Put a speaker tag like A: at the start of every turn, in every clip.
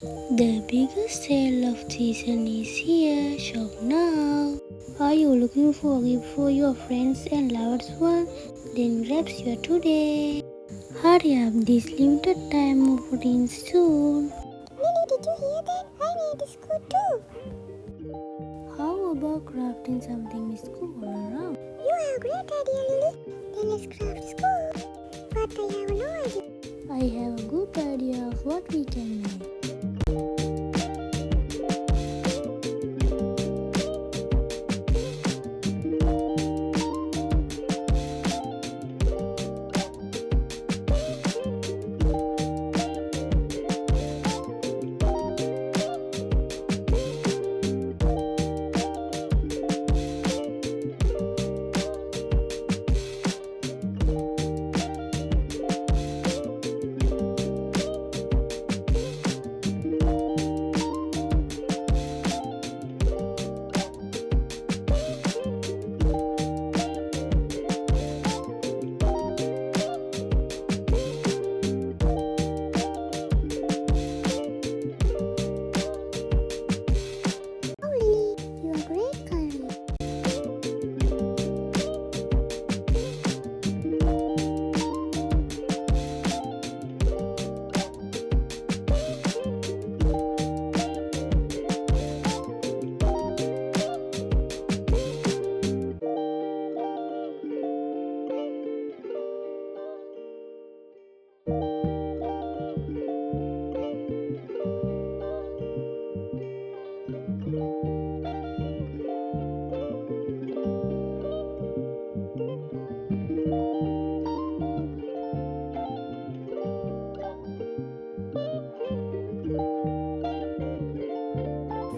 A: The biggest sale of season is here. Shop now. Are you looking for a gift for your friends and loved ones? Then grab your today. Hurry up, this limited time offering soon.
B: Lily, did you hear that? I made a Skuu too.
A: How about crafting something Skuu all around?
B: You have a great idea, Lily. Then let's craft Skuu. But I have no idea.
A: I have a good idea of what we can make.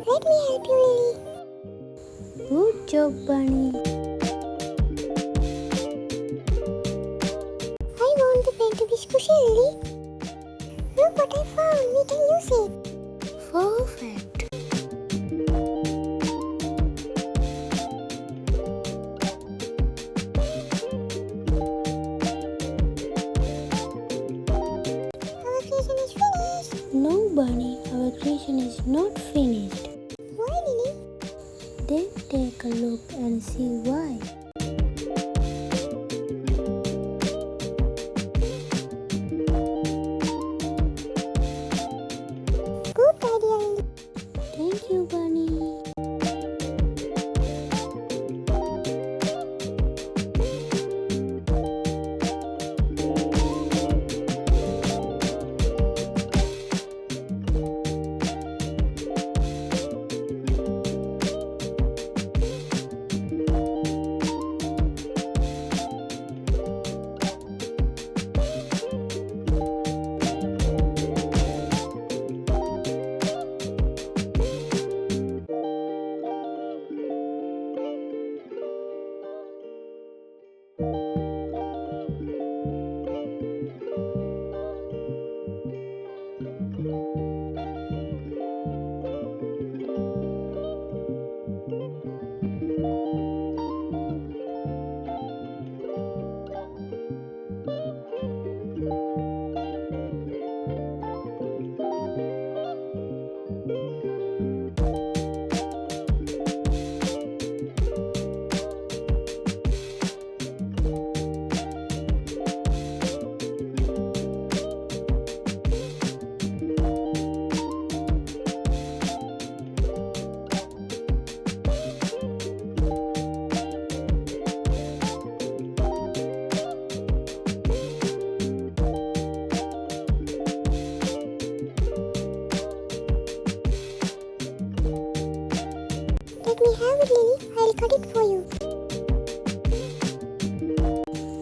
B: Let me help you, Lily.
A: Good job, Bunny.
B: I want the pen to be squishy, Lily. Look what I found. We can use it.
A: Perfect.
B: Our creation is finished.
A: No, Bunny, our creation is not finished.
B: Why, Lily?
A: Then take a look and see why.
B: Good idea, Lily.
A: Thank you, Bunny.
B: Let me have it, Lily. I'll cut it for you.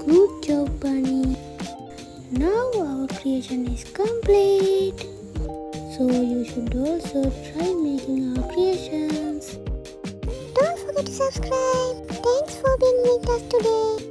A: Good job, Bunny. Now our creation is complete. So you should also try making our creations.
B: Don't forget to subscribe. Thanks for being with us today.